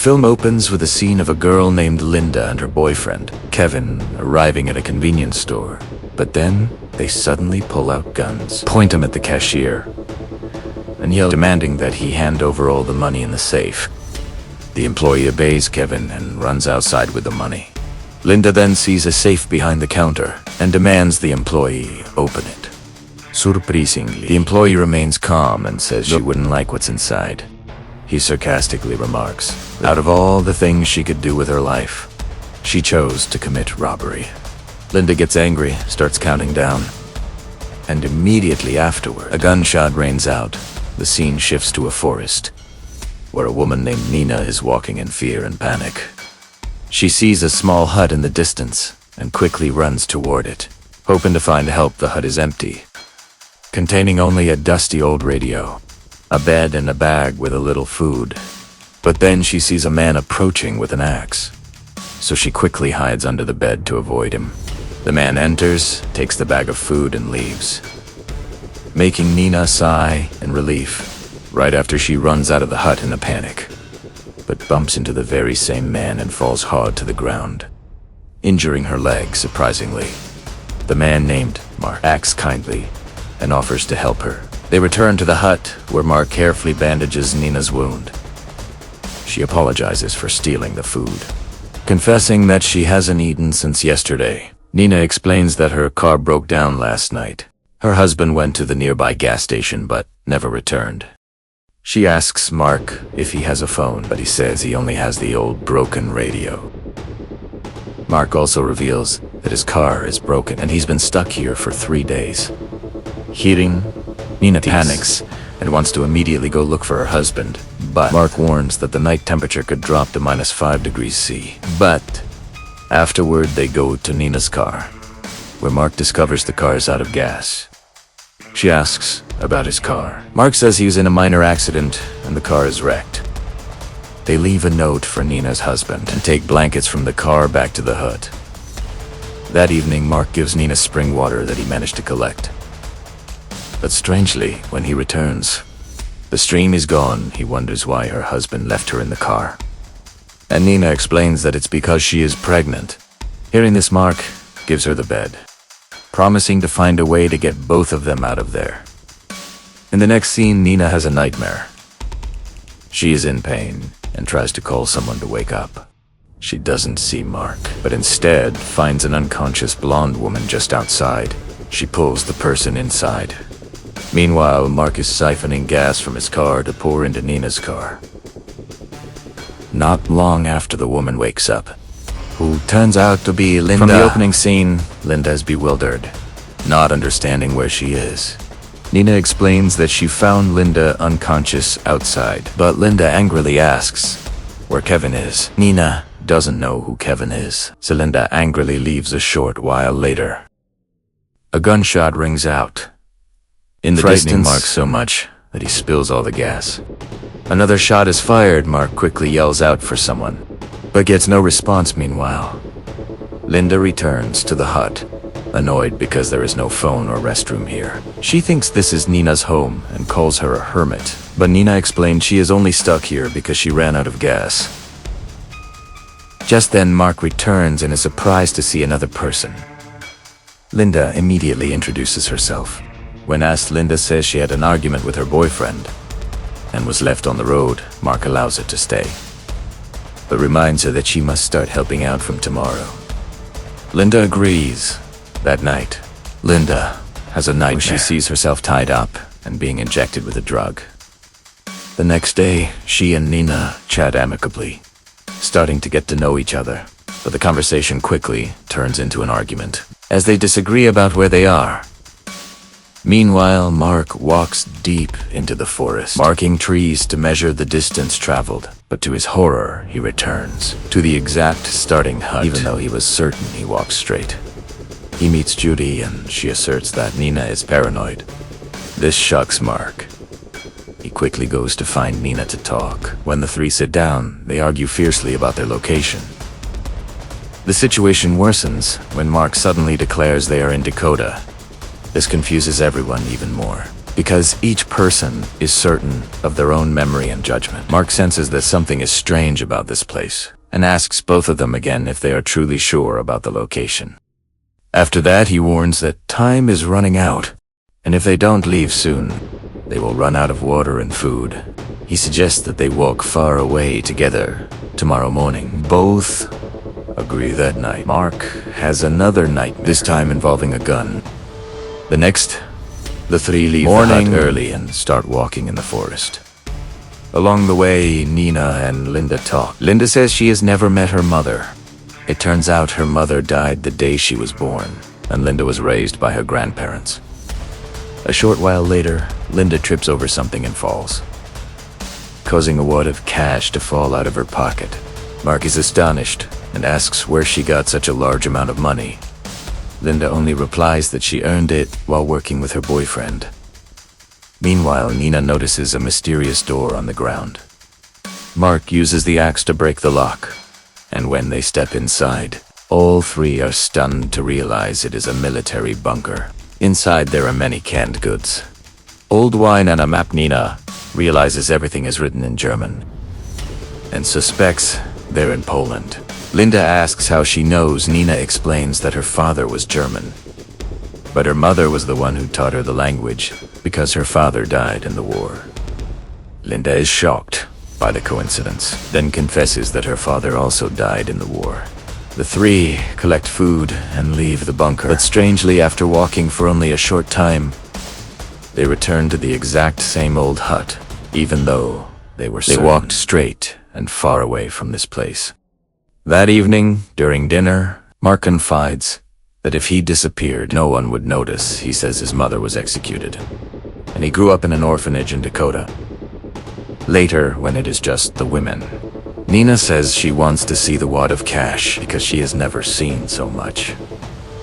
film opens with a scene of a girl named Linda and her boyfriend, Kevin, arriving at a convenience store. But then, they suddenly pull out guns, point them at the cashier, and yell, demanding that he hand over all the money in the safe. The employee obeys Kevin and runs outside with the money. Linda then sees a safe behind the counter and demands the employee open it. Surprisingly, the employee remains calm and says she wouldn't like what's inside. He sarcastically remarks, out of all the things she could do with her life, she chose to commit robbery. Linda gets angry, starts counting down, and immediately afterward, a gunshot rains out. The scene shifts to a forest, where a woman named Nina is walking in fear and panic. She sees a small hut in the distance and quickly runs toward it, hoping to find help. The hut is empty, containing only a dusty old radio, a bed and a bag with a little food. But then she sees a man approaching with an axe, so she quickly hides under the bed to avoid him. The man enters, takes the bag of food and leaves, making Nina sigh in relief right after she runs out of the hut in a panic, but bumps into the very same man and falls hard to the ground, injuring her leg surprisingly. The man named Mark acts kindly and offers to help her. They return to the hut, where Mark carefully bandages Nina's wound. She apologizes for stealing the food, confessing that she hasn't eaten since yesterday. Nina explains that her car broke down last night. Her husband went to the nearby gas station but never returned. She asks Mark if he has a phone, but he says he only has the old broken radio. Mark also reveals that his car is broken and he's been stuck here for 3 days. Hearing, Nina panics and wants to immediately go look for her husband, but Mark warns that the night temperature could drop to -5 degrees C. But afterward, they go to Nina's car, where Mark discovers the car is out of gas. She asks about his car. Mark says he was in a minor accident and the car is wrecked. They leave a note for Nina's husband and take blankets from the car back to the hut. That evening, Mark gives Nina spring water that he managed to collect. But strangely, when he returns, the stream is gone. He wonders why her husband left her in the car. And Nina explains that it's because she is pregnant. Hearing this, Mark gives her the bed, promising to find a way to get both of them out of there. In the next scene, Nina has a nightmare. She is in pain and tries to call someone to wake up. She doesn't see Mark, but instead finds an unconscious blonde woman just outside. She pulls the person inside. Meanwhile, Mark is siphoning gas from his car to pour into Nina's car. Not long after, the woman wakes up, who turns out to be Linda. From the opening scene, Linda is bewildered, not understanding where she is. Nina explains that she found Linda unconscious outside, but Linda angrily asks where Kevin is. Nina doesn't know who Kevin is, so Linda angrily leaves a short while later. A gunshot rings out, in the distance, Mark so much that he spills all the gas. Another shot is fired. Mark quickly yells out for someone, but gets no response. Meanwhile, Linda returns to the hut, annoyed because there is no phone or restroom here. She thinks this is Nina's home and calls her a hermit, but Nina explains she is only stuck here because she ran out of gas. Just then, Mark returns and is surprised to see another person. Linda immediately introduces herself. When asked, Linda says she had an argument with her boyfriend and was left on the road. Mark allows her to stay, but reminds her that she must start helping out from tomorrow. Linda agrees. That night, Linda has a nightmare. She sees herself tied up and being injected with a drug. The next day, she and Nina chat amicably, starting to get to know each other, but the conversation quickly turns into an argument as they disagree about where they are. Meanwhile, Mark walks deep into the forest, marking trees to measure the distance traveled. But to his horror, he returns to the exact starting hut, even though he was certain he walked straight. He meets Judy, and she asserts that Nina is paranoid. This shocks Mark. He quickly goes to find Nina to talk. When the three sit down, they argue fiercely about their location. The situation worsens when Mark suddenly declares they are in Dakota. This confuses everyone even more. because each person is certain of their own memory and judgment. Mark senses that something is strange about this place and asks both of them again if they are truly sure about the location. After that, he warns that time is running out, and if they don't leave soon, they will run out of water and food. He suggests that they walk far away together tomorrow morning. Both agree that night. Mark has another nightmare, this time involving a gun. The next, the three leave the hut early and start walking in the forest. Along the way, Nina and Linda talk. Linda says she has never met her mother. It turns out her mother died the day she was born, and Linda was raised by her grandparents. A short while later, Linda trips over something and falls, causing a wad of cash to fall out of her pocket. Mark is astonished and asks where she got such a large amount of money. Linda only replies that she earned it while working with her boyfriend. Meanwhile, Nina notices a mysterious door on the ground. Mark uses the axe to break the lock, and when they step inside, all three are stunned to realize it is a military bunker. Inside there are many canned goods, old wine, and a map. Nina realizes everything is written in German and suspects they're in Poland. Linda asks how she knows. Nina explains that her father was German, but her mother was the one who taught her the language because her father died in the war. Linda is shocked by the coincidence, then confesses that her father also died in the war. The three collect food and leave the bunker, but strangely, after walking for only a short time, they return to the exact same old hut, even though they walked straight and far away from this place. That evening, during dinner, Mark confides that if he disappeared, no one would notice. He says his mother was executed, and he grew up in an orphanage in Dakota. Later, when it is just the women, Nina says she wants to see the wad of cash because she has never seen so much.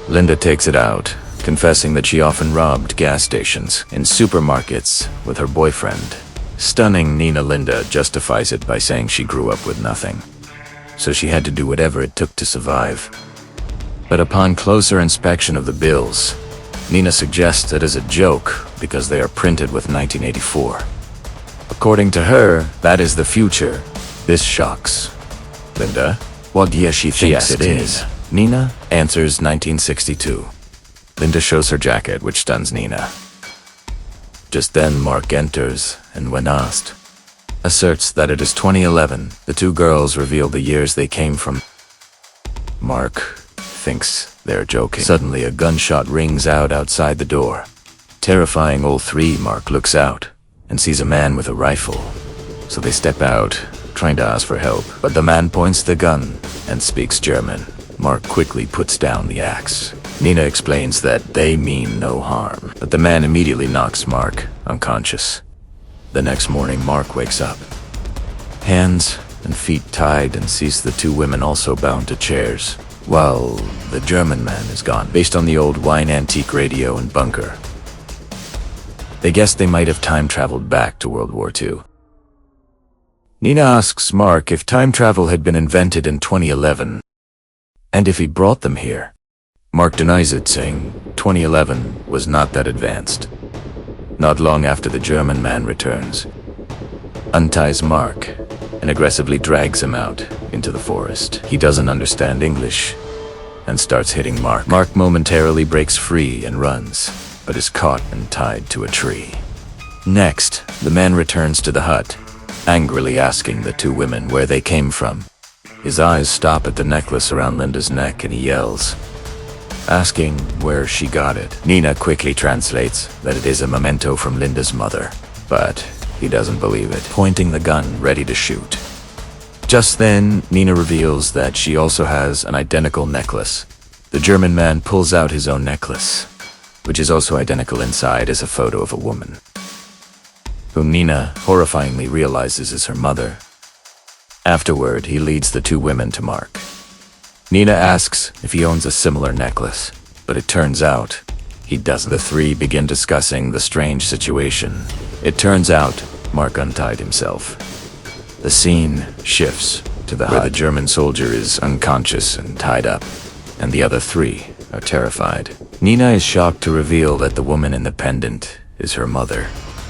Linda takes it out, confessing that she often robbed gas stations and supermarkets with her boyfriend. Stunning Nina, Linda justifies it by saying she grew up with nothing, so she had to do whatever it took to survive. But upon closer inspection of the bills, Nina suggests it as a joke because they are printed with 1984. According to her, that is the future. This shocks Linda. What year she thinks it is? Nina answers 1962. Linda shows her jacket, which stuns Nina. Just then, Mark enters, and when asked, asserts that it is 2011. The two girls reveal the years they came from. Mark thinks they're joking. Suddenly, a gunshot rings out outside the door. Terrifying all three, Mark looks out and sees a man with a rifle. So they step out, trying to ask for help, but the man points the gun and speaks German. Mark quickly puts down the axe. Nina explains that they mean no harm, but the man immediately knocks Mark unconscious. The next morning, Mark wakes up, hands and feet tied, and sees the two women also bound to chairs, while the German man is gone. Based on the old wine, antique radio, and bunker, they guess they might have time traveled back to World War II. Nina asks Mark if time travel had been invented in 2011, and if he brought them here. Mark denies it, saying 2011 was not that advanced. Not long after, the German man returns, unties Mark, and aggressively drags him out into the forest. He doesn't understand English and starts hitting Mark. Mark momentarily breaks free and runs, but is caught and tied to a tree. Next, the man returns to the hut, angrily asking the two women where they came from. His eyes stop at the necklace around Linda's neck, and he yells, asking where she got it. Nina quickly translates that it is a memento from Linda's mother, but he doesn't believe it, pointing the gun ready to shoot. Just then, Nina reveals that she also has an identical necklace. The German man pulls out his own necklace, which is also identical. Inside is a photo of a woman, whom Nina horrifyingly realizes is her mother. Afterward, he leads the two women to Mark. Nina asks if he owns a similar necklace, but it turns out he doesn't. The three begin discussing the strange situation. It turns out Mark untied himself. The scene shifts to the hut, where the German soldier is unconscious and tied up, and the other three are terrified. Nina is shocked to reveal that the woman in the pendant is her mother,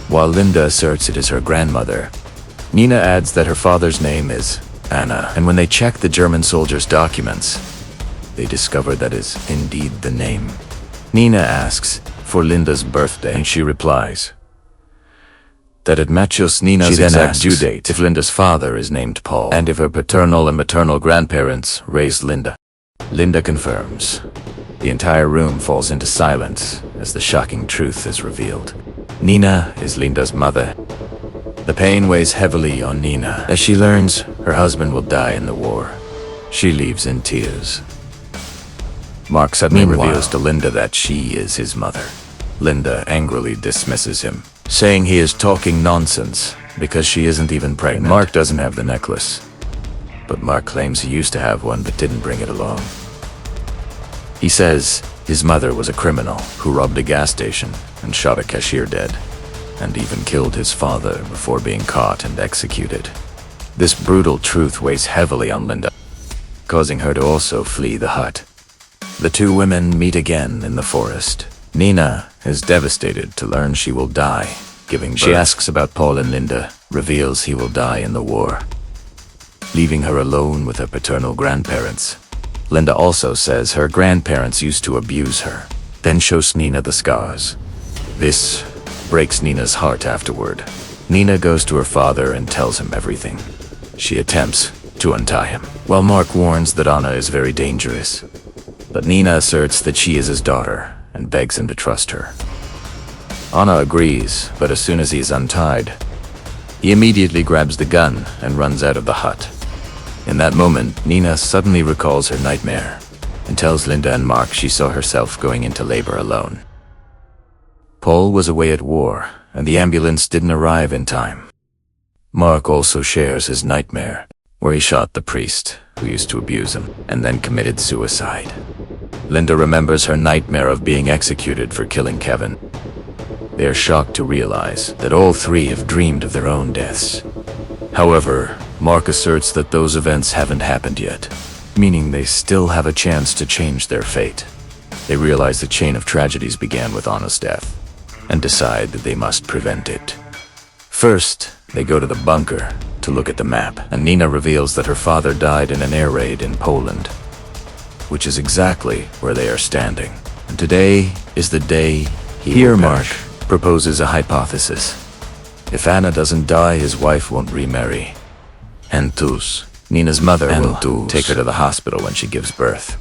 while Linda asserts it is her grandmother. Nina adds that her father's name is Anna, and when they check the German soldiers' documents, they discover that is indeed the name. Nina asks for Linda's birthday, and she replies that it matches Nina's exact due date if Linda's father is named Paul, and if her paternal and maternal grandparents raised Linda. Linda confirms. The entire room falls into silence as the shocking truth is revealed. Nina is Linda's mother. The pain weighs heavily on Nina as she learns her husband will die in the war. She leaves in tears. Mark suddenly reveals to Linda that she is his mother. Linda angrily dismisses him, saying he is talking nonsense because she isn't even pregnant. Mark doesn't have the necklace, but Mark claims he used to have one but didn't bring it along. He says his mother was a criminal who robbed a gas station and shot a cashier dead, and even killed his father before being caught and executed. This brutal truth weighs heavily on Linda, causing her to also flee the hut. The two women meet again in the forest. Nina is devastated to learn she will die, giving birth. She asks about Paul, and Linda reveals he will die in the war, leaving her alone with her paternal grandparents. Linda also says her grandparents used to abuse her, then shows Nina the scars. This breaks Nina's heart afterward. Nina goes to her father and tells him everything. She attempts to untie him, while Mark warns that Anna is very dangerous. But Nina asserts that she is his daughter and begs him to trust her. Anna agrees, but as soon as he is untied, he immediately grabs the gun and runs out of the hut. In that moment, Nina suddenly recalls her nightmare and tells Linda and Mark she saw herself going into labor alone. Paul was away at war, and the ambulance didn't arrive in time. Mark also shares his nightmare, where he shot the priest who used to abuse him and then committed suicide. Linda remembers her nightmare of being executed for killing Kevin. They are shocked to realize that all three have dreamed of their own deaths. However, Mark asserts that those events haven't happened yet, meaning they still have a chance to change their fate. They realize the chain of tragedies began with Anna's death, and decide that they must prevent it. First, they go to the bunker to look at the map, and Nina reveals that her father died in an air raid in Poland, which is exactly where they are standing. And today is the day Here Mark proposes a hypothesis. If Anna doesn't die, his wife won't remarry. And thus, Nina's mother will take her to the hospital when she gives birth.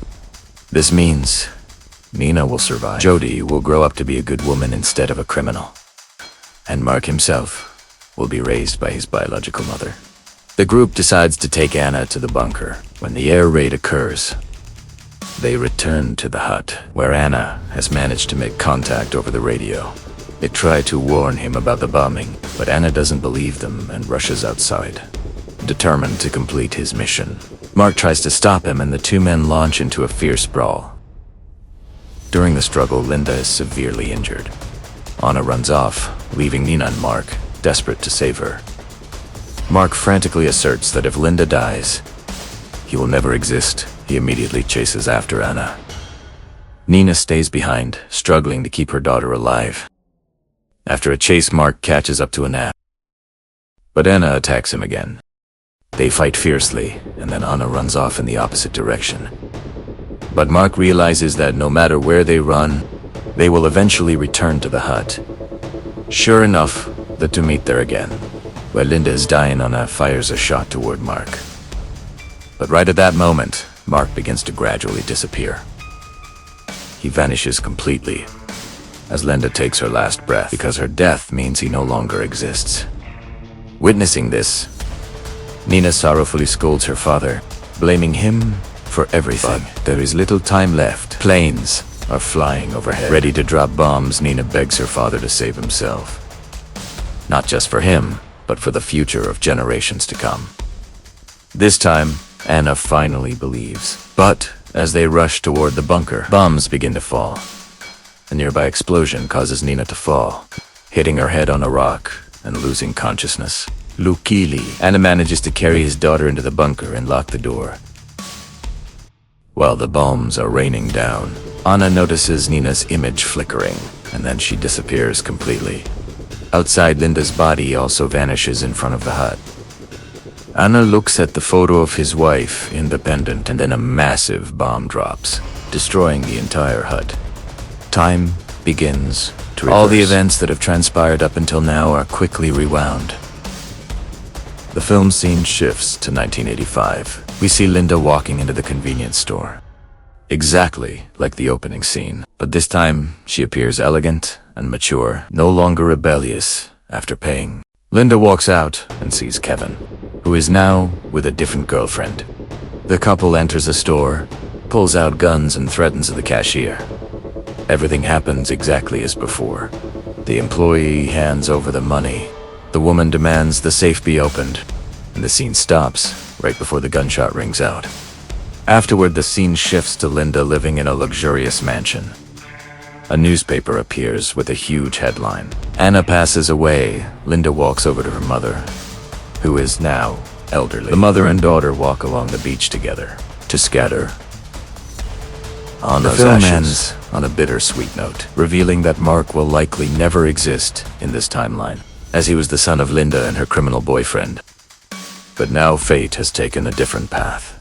This means Nina will survive. Jody will grow up to be a good woman instead of a criminal. And Mark himself will be raised by his biological mother. The group decides to take Anna to the bunker. When the air raid occurs, they return to the hut, where Anna has managed to make contact over the radio. They try to warn him about the bombing, but Anna doesn't believe them and rushes outside, determined to complete his mission. Mark tries to stop him, and the two men launch into a fierce brawl. During the struggle, Linda is severely injured. Anna runs off, leaving Nina and Mark desperate to save her. Mark frantically asserts that if Linda dies, he will never exist. He immediately chases after Anna. Nina stays behind, struggling to keep her daughter alive. After a chase, Mark catches up to Anna, but Anna attacks him again. They fight fiercely, and then Anna runs off in the opposite direction. But Mark realizes that no matter where they run, they will eventually return to the hut. Sure enough, the two meet there again. While Linda is dying, Anna fires a shot toward Mark. But right at that moment, Mark begins to gradually disappear. He vanishes completely, as Linda takes her last breath, because her death means he no longer exists. Witnessing this, Nina sorrowfully scolds her father, blaming him for everything. But there is little time left. Planes are flying overhead, ready to drop bombs. Nina begs her father to save himself. Not just for him, but for the future of generations to come. This time, Anna finally believes. But as they rush toward the bunker, bombs begin to fall. A nearby explosion causes Nina to fall, hitting her head on a rock and losing consciousness. Luckily, Anna manages to carry his daughter into the bunker and lock the door. While the bombs are raining down, Anna notices Nina's image flickering. and then she disappears completely. Outside, Linda's body also vanishes in front of the hut. Anna looks at the photo of his wife, independent, and then a massive bomb drops, destroying the entire hut. Time begins to reverse. All the events that have transpired up until now are quickly rewound. The film scene shifts to 1985. We see Linda walking into the convenience store. Exactly like the opening scene, but this time she appears elegant and mature, no longer rebellious after paying. Linda walks out and sees Kevin, who is now with a different girlfriend. The couple enters a store, pulls out guns, and threatens the cashier. Everything happens exactly as before. The employee hands over the money. The woman demands the safe be opened, and the scene stops right before the gunshot rings out. Afterward, the scene shifts to Linda living in a luxurious mansion. A newspaper appears with a huge headline. Anna passes away. Linda walks over to her mother, who is now elderly. The mother and daughter walk along the beach together to scatter on those ashes. The film ends on a bittersweet note, revealing that Mark will likely never exist in this timeline, as he was the son of Linda and her criminal boyfriend. But now fate has taken a different path.